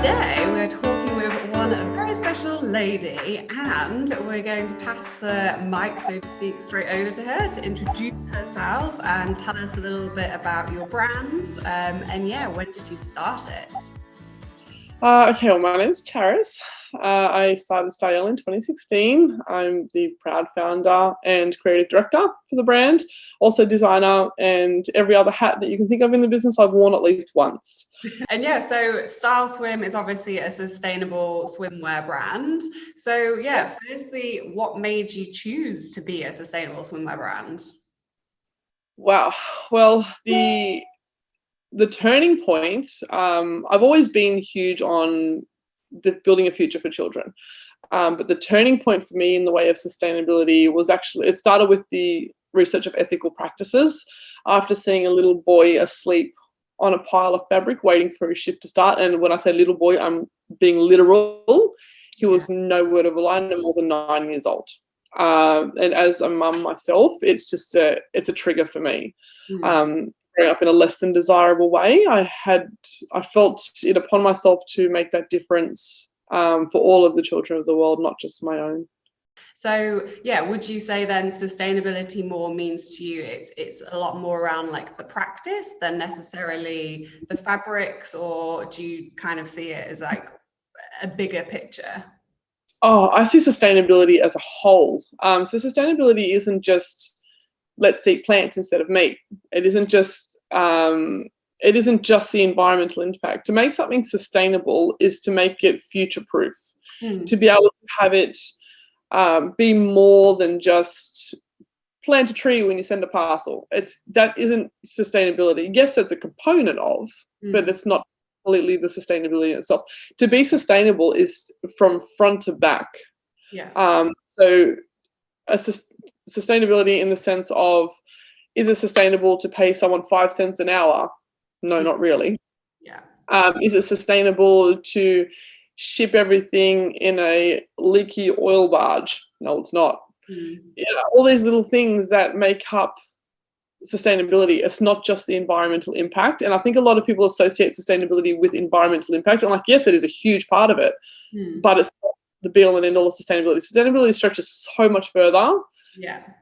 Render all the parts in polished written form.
Today we're talking with one very special lady, and we're going to pass the mic, so to speak, straight over to her to introduce herself and tell us a little bit about your brand. And yeah, when did you start it? Okay, well, my name's Charis. I started Styelle in 2016. I'm the proud founder and creative director for the brand, also designer, and every other hat that you can think of in the business I've worn at least once. And yeah, so Styelle Swim is obviously a sustainable swimwear brand. So yeah, firstly, what made you choose to be a sustainable swimwear brand? Wow. Well, the turning point, I've always been huge on building a future for children. But the turning point for me in the way of sustainability was actually, it started with the research of ethical practices after seeing a little boy asleep on a pile of fabric waiting for his shift to start. And when I say little boy, I'm being literal. He was no word of a lie, no more than 9 years old. And as a mum myself, it's a trigger for me. Growing up in a less than desirable way, I felt it upon myself to make that difference for all of the children of the world, not just my own. So yeah, would you say then sustainability more means to you it's a lot more around like the practice than necessarily the fabrics, or do you kind of see it as like a bigger picture? Oh, I see sustainability as a whole. So sustainability isn't just let's eat plants instead of meat. It isn't just the environmental impact. To make something sustainable is to make it future proof. To be able to have it be more than just plant a tree when you send a parcel. That isn't sustainability. Yes, that's a component of, but it's not completely the sustainability in itself. To be sustainable is from front to back. So sustainability in the sense of, is it sustainable to pay someone 5 cents an hour? No, not really. Is it sustainable to ship everything in a leaky oil barge? No, it's not. All these little things that make up sustainability. It's not just the environmental impact. And I think a lot of people associate sustainability with environmental impact. And yes, it is a huge part of it, but it's not the be all and end all of sustainability. Sustainability stretches so much further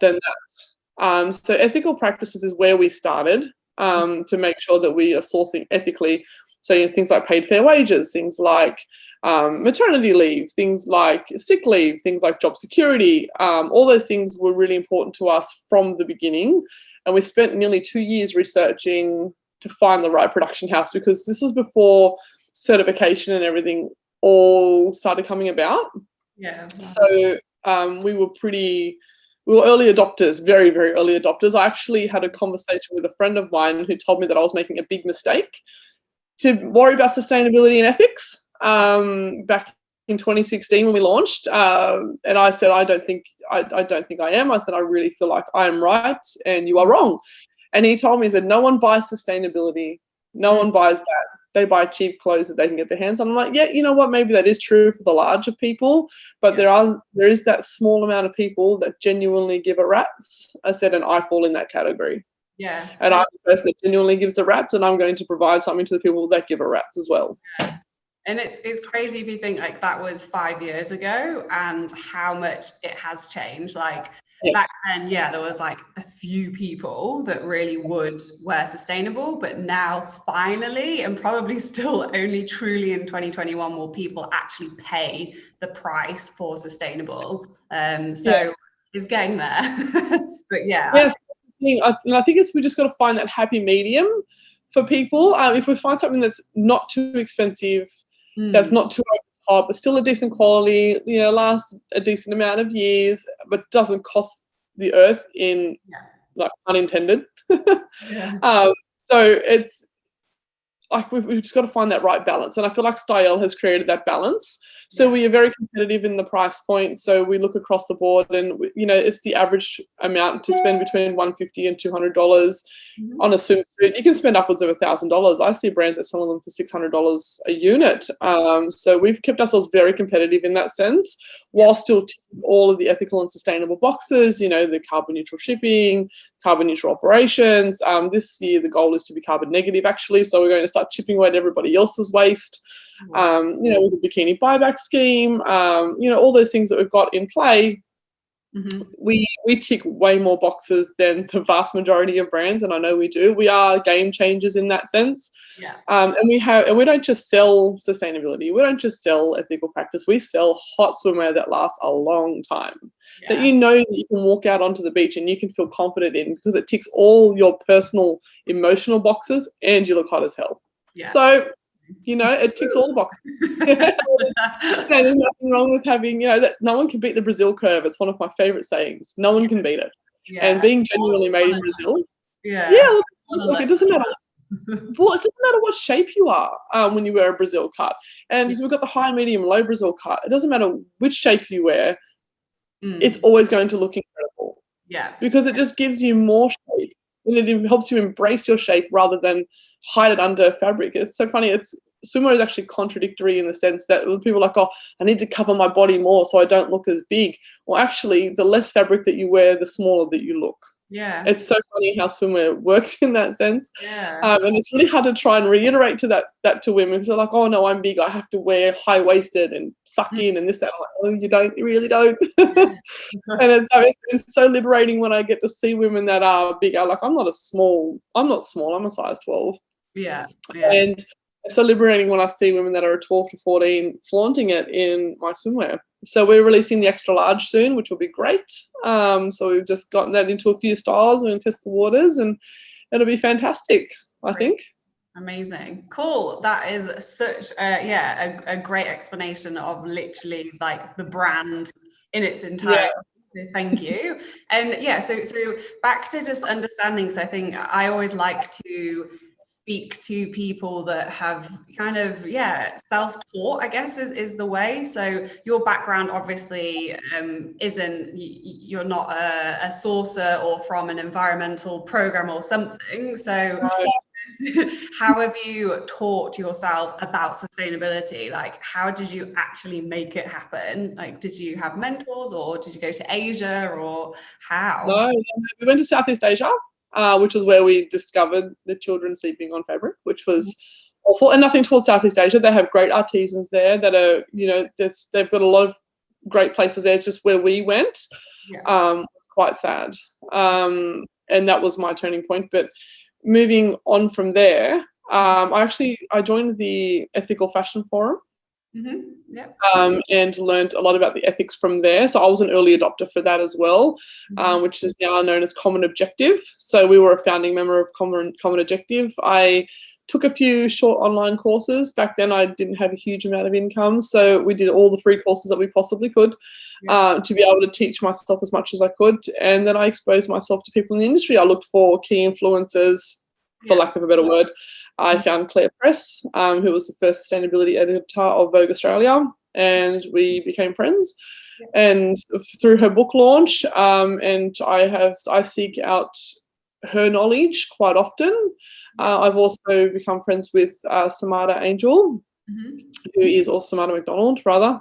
than that. So ethical practices is where we started to make sure that we are sourcing ethically. So things like paid fair wages, things like maternity leave, things like sick leave, things like job security. All those things were really important to us from the beginning. And we spent nearly 2 years researching to find the right production house, because this was before certification and everything all started coming about. So we were early adopters, very, very early adopters. I actually had a conversation with a friend of mine who told me that I was making a big mistake to worry about sustainability and ethics back in 2016 when we launched. And I said, I don't think I am. I said, I really feel like I am right and you are wrong. And he told me, he said, no one buys sustainability. No one buys that. They buy cheap clothes that they can get their hands on. I'm like, yeah, you know what? Maybe that is true for the larger people, but there is that small amount of people that genuinely give a rat's. I said, and I fall in that category. And I'm the person that genuinely gives a rat's, and I'm going to provide something to the people that give a rat's as well. And it's crazy if you think like that was 5 years ago and how much it has changed. Like back then, there was like a few people that really would wear sustainable, but now finally, and probably still only truly in 2021, will people actually pay the price for sustainable. So it's getting there. But Yes, and I think we just got to find that happy medium for people. If we find something that's not too expensive, that's not too over the top, but still a decent quality, lasts a decent amount of years, but doesn't cost the earth in like unintended. So it's like we've just got to find that right balance, and I feel like Styelle has created that balance. So we are very competitive in the price point. So we look across the board, and it's the average amount to spend between $150 and $200 on a swimsuit. You can spend upwards of $1,000. I see brands that sell them for $600 a unit. So we've kept ourselves very competitive in that sense, while still ticking all of the ethical and sustainable boxes. The carbon neutral shipping, carbon neutral operations. This year the goal is to be carbon negative, actually. So we're going to start chipping away at everybody else's waste. You know, with the bikini buyback scheme, you know, all those things that we've got in play. We tick way more boxes than the vast majority of brands, and I know we do. We are game changers in that sense. And we don't just sell sustainability. We don't just sell ethical practice. We sell hot swimwear that lasts a long time. That you know that you can walk out onto the beach and you can feel confident in, because it ticks all your personal, emotional boxes, and you look hot as hell. So, you know, it ticks all the boxes. There's nothing wrong with having, you know, that no one can beat the Brazil curve. It's one of my favorite sayings. No one can beat it. And being genuinely made in Brazil. Look, it doesn't matter. Well, it doesn't matter what shape you are when you wear a Brazil cut. And we've got the high, medium, low Brazil cut. It doesn't matter which shape you wear. It's always going to look incredible. Because it just gives you more shape, and it helps you embrace your shape rather than hide it under fabric. It's so funny. Swimwear is actually contradictory in the sense that people are like, oh, I need to cover my body more so I don't look as big. Well, actually, the less fabric that you wear, the smaller that you look. It's so funny how swimwear works in that sense. And it's really hard to try and reiterate to that to women, because they're like, oh no, I'm big, I have to wear high-waisted and suck in and this, that. I'm like, oh, you don't, you really don't. And it's so liberating when I get to see women that are bigger. Like, I'm not small, I'm a size 12. And it's so liberating when I see women that are a 12 to 14 flaunting it in my swimwear. So we're releasing the extra large soon, which will be great. So we've just gotten that into a few styles. We're going to test the waters, and it'll be fantastic, I think. Amazing. Cool. That is such a great explanation of literally like the brand in its entirety. So thank you. And so back to just understanding. So I think I always like to speak to people that have kind of self-taught, I guess is the way. So your background obviously isn't, you're not a sourcer or from an environmental program or something. So how have you taught yourself about sustainability? Like, how did you actually make it happen? Like, did you have mentors, or did you go to Asia, or how? No, we went to Southeast Asia, which was where we discovered the children sleeping on fabric, which was awful. And nothing towards Southeast Asia. They have great artisans there that are, you know, they've got a lot of great places there. It's just where we went, quite sad. And that was my turning point. But moving on from there, I joined the Ethical Fashion Forum. And learned a lot about the ethics from there. So I was an early adopter for that as well, which is now known as Common Objective. So we were a founding member of Common Objective. I took a few short online courses. Back then I didn't have a huge amount of income, so we did all the free courses that we possibly could to be able to teach myself as much as I could. And then I exposed myself to people in the industry. I looked for key influencers, for lack of a better word. I found Claire Press, who was the first sustainability editor of Vogue Australia, and we became friends. And through her book launch, and I seek out her knowledge quite often. I've also become friends with Samara Angel, who is, or Samara McDonald rather.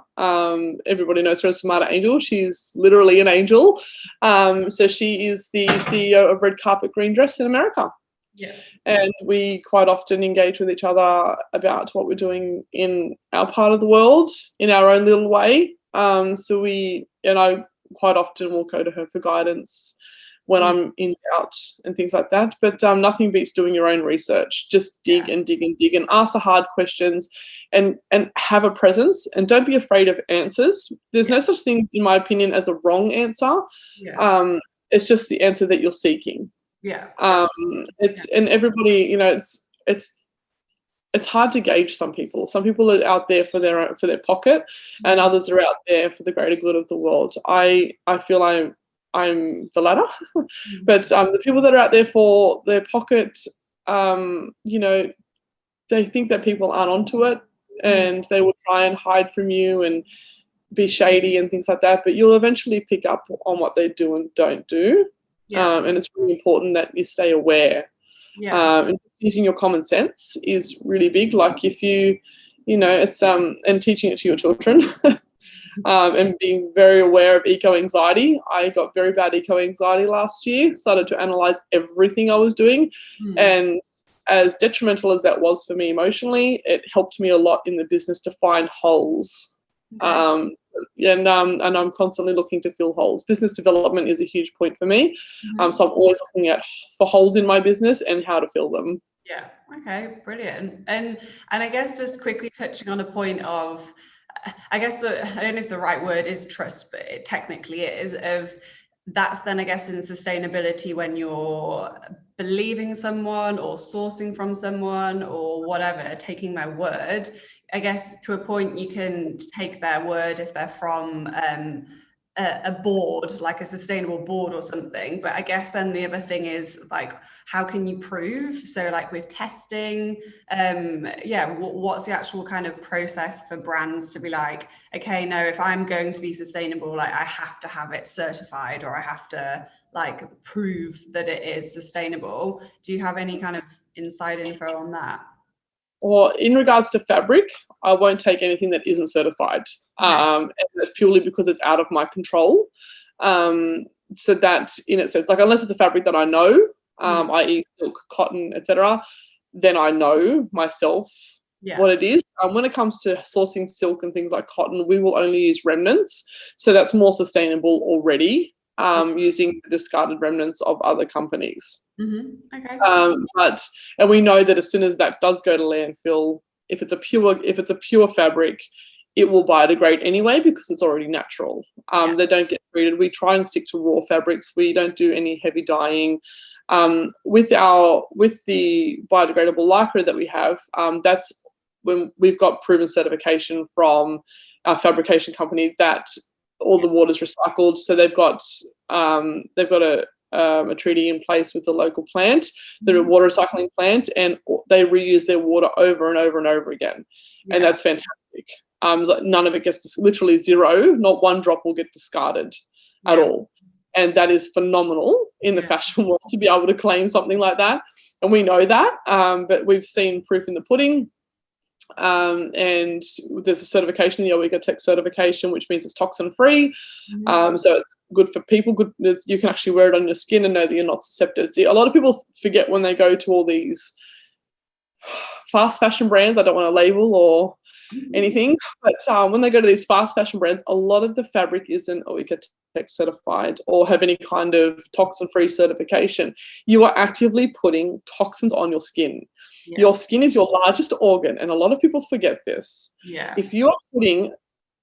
Everybody knows her as Samara Angel. She's literally an angel. So she is the CEO of Red Carpet Green Dress in America. And we quite often engage with each other about what we're doing in our part of the world in our own little way. So I quite often will go to her for guidance when I'm in doubt and things like that. But nothing beats doing your own research. Just dig and dig and dig and ask the hard questions, and have a presence, and don't be afraid of answers. There's no such thing, in my opinion, as a wrong answer. It's just the answer that you're seeking. And everybody, you know, it's hard to gauge some people. Some people are out there for their pocket, and others are out there for the greater good of the world. I feel I'm the latter. But the people that are out there for their pocket, you know, they think that people aren't onto it, and they will try and hide from you and be shady and things like that. But you'll eventually pick up on what they do and don't do. And it's really important that you stay aware. And using your common sense is really big. Like if you know, it's and teaching it to your children, and being very aware of eco-anxiety. I got very bad eco-anxiety last year. Started to analyze everything I was doing, and as detrimental as that was for me emotionally, it helped me a lot in the business to find holes. Okay. And I'm constantly looking to fill holes. Business development is a huge point for me. So I'm always looking for holes in my business and how to fill them. Yeah. Okay. Brilliant. And I guess just quickly touching on a point of, I guess I don't know if the right word is trust, but it technically is, of that's then I guess in sustainability when you're believing someone or sourcing from someone or whatever, taking their word. I guess to a point you can take their word if they're from a board, like a sustainable board or something. But I guess then the other thing is like, how can you prove? So like with testing, what's the actual kind of process for brands to be like, okay, no, if I'm going to be sustainable, like I have to have it certified, or I have to like prove that it is sustainable. Do you have any kind of inside info on that? Well, in regards to fabric, I won't take anything that isn't certified. And that's purely because it's out of my control. So that in its sense, like unless it's a fabric that I know, i.e. silk, cotton, etc., then I know myself what it is. When it comes to sourcing silk and things like cotton, we will only use remnants. So that's more sustainable already, using the discarded remnants of other companies. Okay. And we know that as soon as that does go to landfill, if it's a pure fabric, it will biodegrade anyway because it's already natural. They don't get treated. We try and stick to raw fabrics. We don't do any heavy dyeing. With the biodegradable lycra that we have, that's when we've got proven certification from our fabrication company that all the water's recycled. So they've got a treaty in place with the local plant, the water recycling plant, and they reuse their water over and over and over again. And that's fantastic. None of it gets, literally zero, not one drop will get discarded at all. And that is phenomenal in the fashion world to be able to claim something like that. And we know that, but we've seen proof in the pudding. And there's a certification, the Tech certification, which means it's toxin free. So it's good for people. You can actually wear it on your skin and know that you're not susceptible. See, a lot of people forget when they go to all these fast fashion brands. I don't want to label or anything, but when they go to these fast fashion brands, a lot of the fabric isn't Tech certified or have any kind of toxin-free certification. You are actively putting toxins on your skin. Your skin is your largest organ, and a lot of people forget this. If you are putting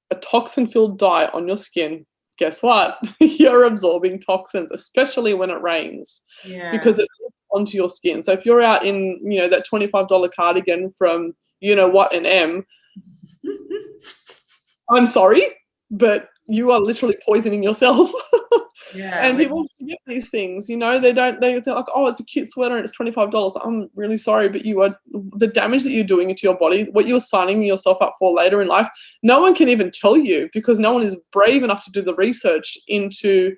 a toxin-filled dye on your skin, guess what? You're absorbing toxins, especially when it rains, because it hits onto your skin. So if you're out in, that $25 cardigan from and M, I'm sorry, but you are literally poisoning yourself. And people forget these things, they're like, oh, it's a cute sweater and it's $25. I'm really sorry, but the damage that you're doing to your body, what you're signing yourself up for later in life, no one can even tell you because no one is brave enough to do the research into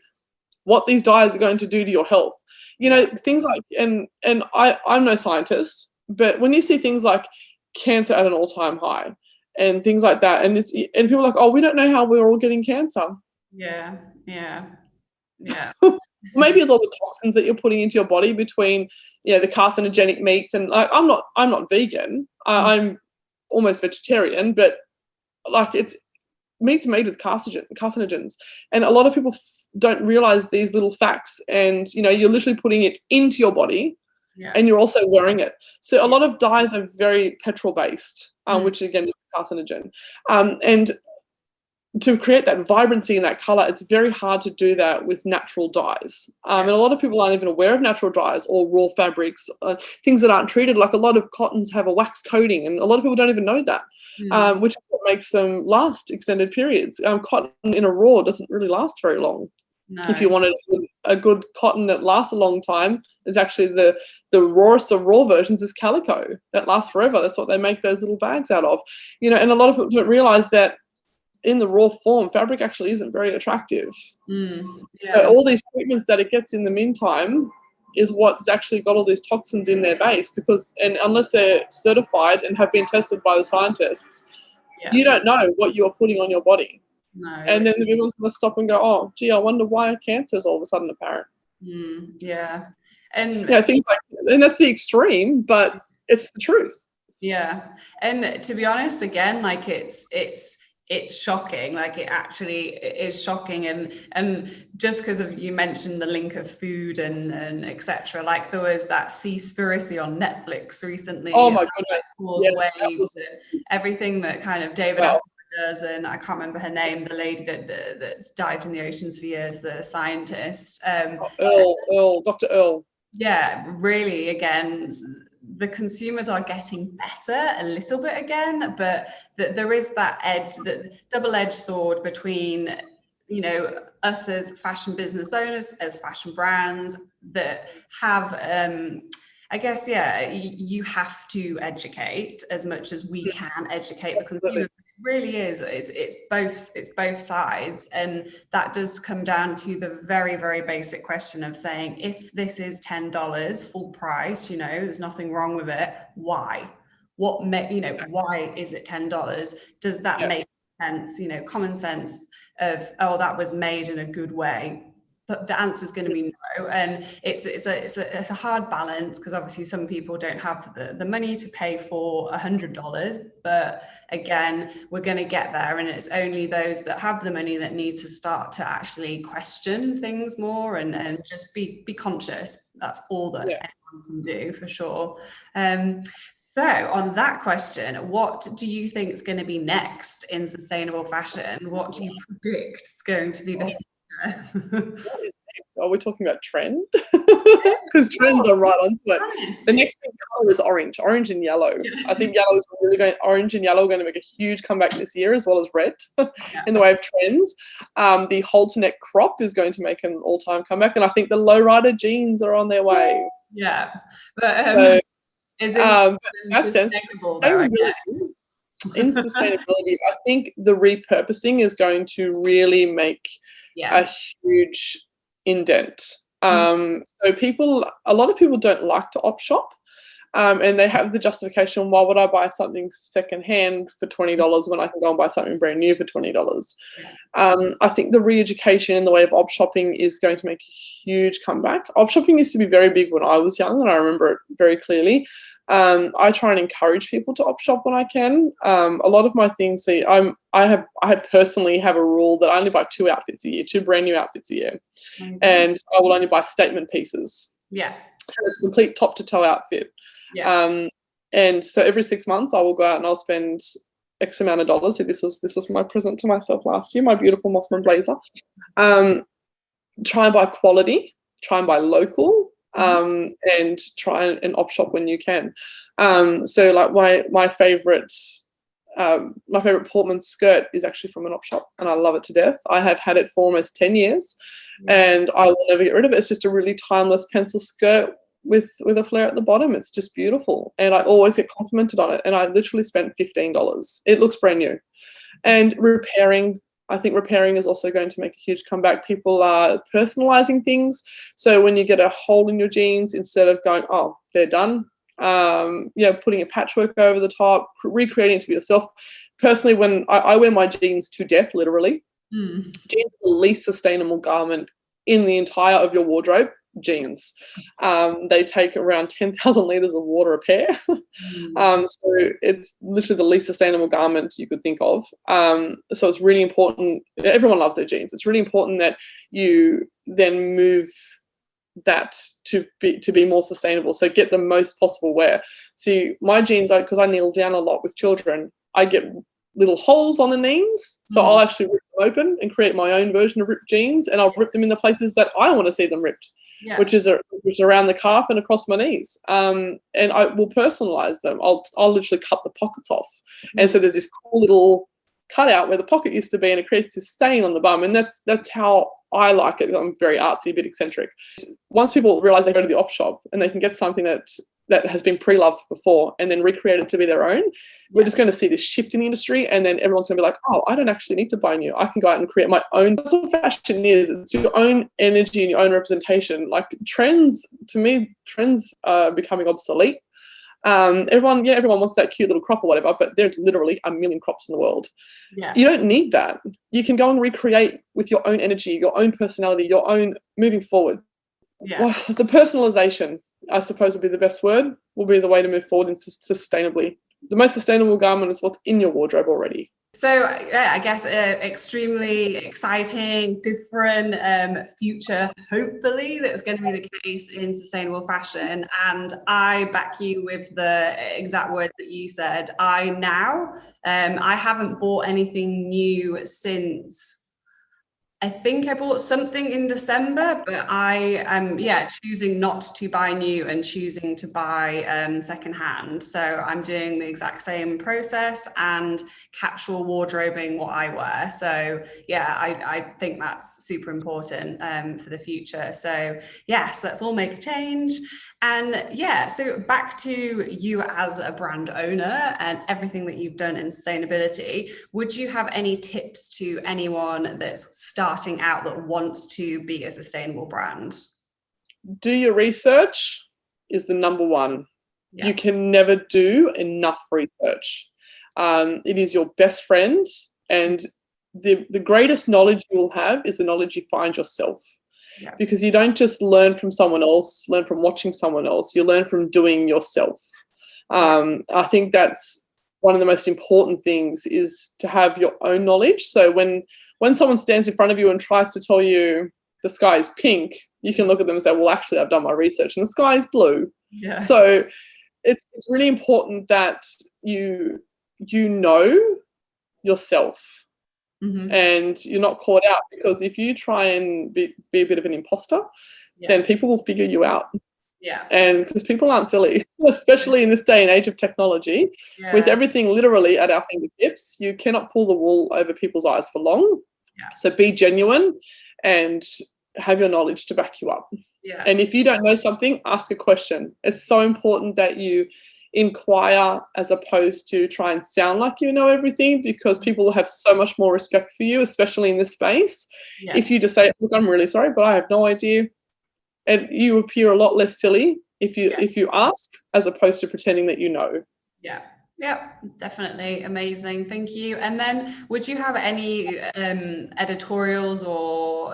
what these dyes are going to do to your health. Things like, and I'm no scientist, but when you see things like cancer at an all-time high and things like that, and people are like, oh, we don't know how we're all getting cancer. Maybe it's all the toxins that you're putting into your body between the carcinogenic meats, and I'm not vegan. I'm almost vegetarian, but like it's meat's made with carcinogens, and a lot of people don't realize these little facts, and you're literally putting it into your body, and you're also wearing it. So a lot of dyes are very petrol based, which again is carcinogen, and to create that vibrancy and that color, it's very hard to do that with natural dyes. And a lot of people aren't even aware of natural dyes or raw fabrics, things that aren't treated. Like a lot of cottons have a wax coating, and a lot of people don't even know that, which is what makes them last extended periods. Cotton in a raw doesn't really last very long. No. If you wanted a good cotton that lasts a long time, is actually the rawest of raw versions is calico. That lasts forever. That's what they make those little bags out of. And a lot of people don't realize that in the raw form, fabric actually isn't very attractive. But all these treatments that it gets in the meantime is what's actually got all these toxins in their base, and unless they're certified and have been tested by the scientists, you don't know what you're putting on your body. No. And then everyone's going to stop and go, oh, gee, I wonder why cancer is all of a sudden apparent. And things like, and that's the extreme, but it's the truth. Yeah. And to be honest, again, like it's shocking. Like it actually is shocking. And just because of, you mentioned the link of food and etc. Like there was that Seaspiracy on Netflix recently. Oh my goodness. Caused waves, everything that kind of David Attenborough does, and I can't remember her name, the lady that's dived in the oceans for years, the scientist. Dr. Earl. Yeah, really, again, the consumers are getting better a little bit again, but there is that edge, that double-edged sword between, you know, us as fashion business owners, as fashion brands that have, I guess, yeah, you have to educate as much as we can educate the consumer. It really is. It's both sides, and that does come down to the very, very basic question of saying, if this is $10 full price, you know, there's nothing wrong with it. Why? Why is it $10? Does that make sense? You know, common sense of, oh, that was made in a good way. But the answer is going to be no, and it's a hard balance, because obviously some people don't have the money to pay for $100, but again, we're going to get there, and it's only those that have the money that need to start to actually question things more and just be conscious. That's all that anyone can do, for sure. So on that question, what do you think is going to be next in sustainable fashion? What do you predict is going to be the future? What is next? Are we talking about trend? Because trends are right onto it. The next big color is orange and yellow. I think orange and yellow are going to make a huge comeback this year, as well as red in the way of trends. The halter neck crop is going to make an all-time comeback, and I think the lowrider jeans are on their way. Yeah, but is it sustainable though, I guess? In sustainability, I think the repurposing is going to really make a huge indent. So a lot of people don't like to op shop, and they have the justification, why would I buy something secondhand for $20 when I can go and buy something brand new for $20? I think the re-education in the way of op shopping is going to make a huge comeback. Op shopping used to be very big when I was young, and I remember it very clearly. I try and encourage people to op shop when I can. A lot of my things, I personally have a rule that I only buy 2 outfits a year, 2 brand new outfits a year. Amazing. And I will only buy statement pieces. Yeah. So it's a complete top to toe outfit. Yeah. And so every 6 months I will go out and I'll spend X amount of dollars. So this was my present to myself last year, my beautiful Mossman blazer. Try and buy quality, try and buy local. And try and op shop when you can. So like my favorite Portman skirt is actually from an op shop, and I love it to death. I have had it for almost 10 years, and I will never get rid of it. It's just a really timeless pencil skirt with a flare at the bottom. It's just beautiful, and I always get complimented on it. And I literally spent $15. It looks brand new. And I think repairing is also going to make a huge comeback. People are personalizing things. So when you get a hole in your jeans, instead of going, oh, they're done, putting a patchwork over the top, recreating it to be yourself. Personally, when I wear my jeans to death, literally, jeans are the least sustainable garment in the entire of your wardrobe. Jeans. They take around 10,000 litres of water a pair. So it's literally the least sustainable garment you could think of. So it's really important. Everyone loves their jeans. It's really important that you then move that to be more sustainable. So get the most possible wear. See, my jeans, because I kneel down a lot with children, I get little holes on the knees. So I'll actually rip them open and create my own version of ripped jeans, and I'll rip them in the places that I want to see them ripped. Yeah. Which is around the calf and across my knees. And I will personalize them. I'll literally cut the pockets off. And so there's this cool little cutout where the pocket used to be, and it creates this stain on the bum. And that's how I like it. I'm very artsy, a bit eccentric. Once people realize they go to the op shop and they can get something that has been pre-loved before and then recreate it to be their own, we're just going to see this shift in the industry, and then everyone's going to be like, oh, I don't actually need to buy new. I can go out and create my own. That's what fashion is. It's your own energy and your own representation. Like trends, to me, trends are becoming obsolete. Everyone wants that cute little crop or whatever, but there's literally a million crops in the world. Yeah. You don't need that. You can go and recreate with your own energy, your own personality, your own moving forward. Yeah. Well, the personalization, I suppose, would be the best word, will be the way to move forward and sustainably. The most sustainable garment is what's in your wardrobe already. So yeah, I guess extremely exciting, different future, hopefully, that's going to be the case in sustainable fashion. And I back you with the exact words that you said. I haven't bought anything new since, I think I bought something in December, but I am choosing not to buy new and choosing to buy secondhand. So I'm doing the exact same process and capsule wardrobing what I wear. So yeah, I think that's super important for the future. So yes, let's all make a change. And yeah, so back to you as a brand owner and everything that you've done in sustainability, would you have any tips to anyone that's starting out that wants to be a sustainable brand? Do your research is the number one. Yeah. You can never do enough research. It is your best friend, and the greatest knowledge you will have is the knowledge you find yourself. Yeah. Because you don't just learn from someone else, learn from watching someone else, you learn from doing yourself. I think that's one of the most important things, is to have your own knowledge. So when someone stands in front of you and tries to tell you the sky is pink, you can look at them and say, well, actually, I've done my research and the sky is blue. Yeah. So it's really important that you know yourself. Mm-hmm. And you're not caught out, because if you try and be a bit of an imposter, then people will figure you out. Yeah. And because people aren't silly, especially in this day and age of technology, with everything literally at our fingertips, you cannot pull the wool over people's eyes for long. Yeah. So be genuine and have your knowledge to back you up. Yeah. And if you don't know something, ask a question. It's so important that you inquire as opposed to try and sound like you know everything, because people will have so much more respect for you, especially in this space. Yeah. If you just say, look, I'm really sorry, but I have no idea. And you appear a lot less silly if you ask, as opposed to pretending that you know. Yeah. Yeah, definitely. Amazing. Thank you. And then would you have any editorials or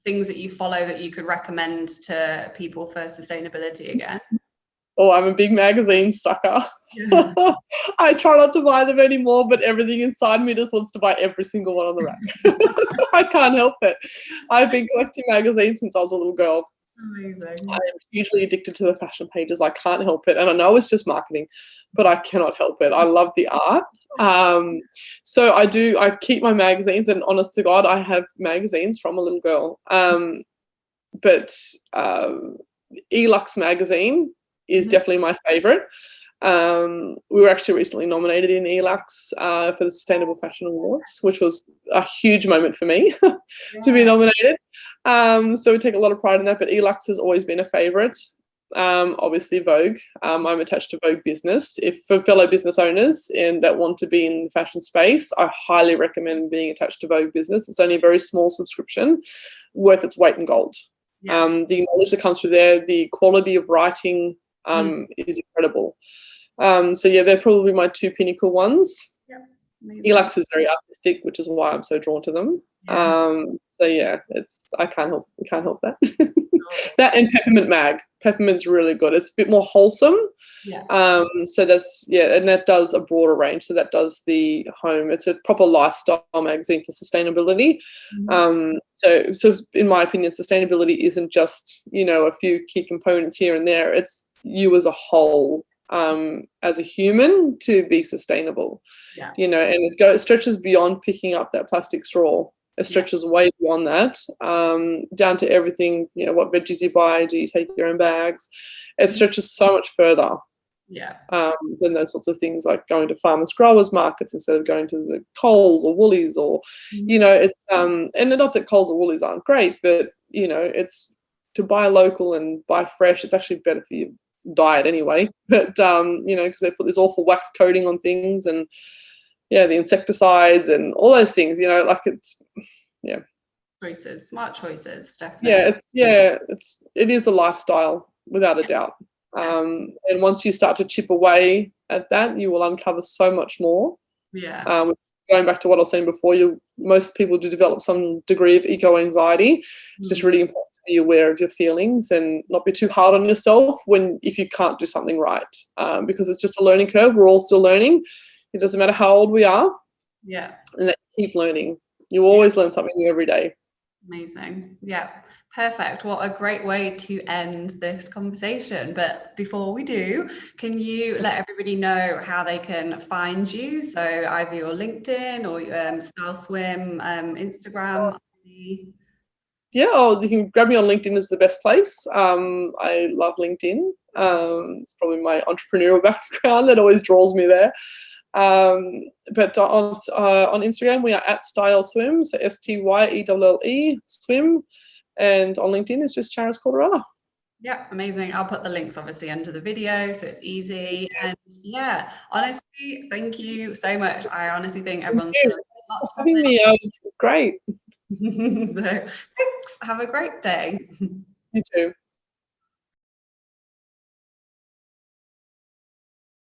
things that you follow that you could recommend to people for sustainability again? Oh, I'm a big magazine sucker. Yeah. I try not to buy them anymore, but everything inside me just wants to buy every single one on the rack. I can't help it. I've been collecting magazines since I was a little girl. Amazing. I am hugely addicted to the fashion pages. I can't help it. And I know it's just marketing, but I cannot help it. I love the art. So I keep my magazines, and honest to God, I have magazines from a little girl. But Elux magazine is definitely my favorite. We were actually recently nominated in Elux for the Sustainable Fashion Awards, which was a huge moment for me to be nominated. So we take a lot of pride in that, but Elux has always been a favorite. Obviously Vogue. I'm attached to Vogue Business. If for fellow business owners and that want to be in the fashion space, I highly recommend being attached to Vogue Business. It's only a very small subscription, worth its weight in gold. Yeah. The knowledge that comes through there, the quality of writing is incredible. So yeah, they're probably my two pinnacle ones. Yeah, Elux is very artistic, which is why I'm so drawn to them. Yeah. So yeah, I can't help that. That and Peppermint Mag. Peppermint's really good. It's a bit more wholesome. Yeah. So and that does a broader range. So that does the home. It's a proper lifestyle magazine for sustainability. Mm-hmm. So in my opinion, sustainability isn't just, a few key components here and there. It's you as a whole, as a human, to be sustainable. Yeah. And it stretches beyond picking up that plastic straw. It stretches way beyond that, down to everything, what veggies you buy, do you take your own bags? It stretches so much further than those sorts of things, like going to farmers growers markets instead of going to the Coles or Woolies or, it's, and not that Coles or Woolies aren't great, but, it's to buy local and buy fresh. It's actually better for your diet anyway, but, because they put this awful wax coating on things and, the insecticides and all those things, choices, smart choices, definitely. It is a lifestyle without a doubt. And once you start to chip away at that, you will uncover so much more. Yeah. Going back to what I was saying before, most people do develop some degree of eco-anxiety. It's just really important to be aware of your feelings and not be too hard on yourself if you can't do something right, because it's just a learning curve. We're all still learning. It doesn't matter how old we are. Yeah. And keep learning. You always learn something new every day. Amazing. Yeah. Perfect. What a great way to end this conversation. But before we do, can you let everybody know how they can find you? So either your LinkedIn or Styelle Swim, Instagram. Yeah, you can grab me on LinkedIn is the best place. I love LinkedIn. It's probably my entrepreneurial background that always draws me there. But on Instagram, we are at Styelle Swim, so STYELLE Swim. And on LinkedIn, it's just Charis Cordera. Yeah, amazing. I'll put the links obviously under the video so it's easy. And yeah, honestly, thank you so much. I honestly think everyone's lots of having me. Great. Thanks. Have a great day. You too.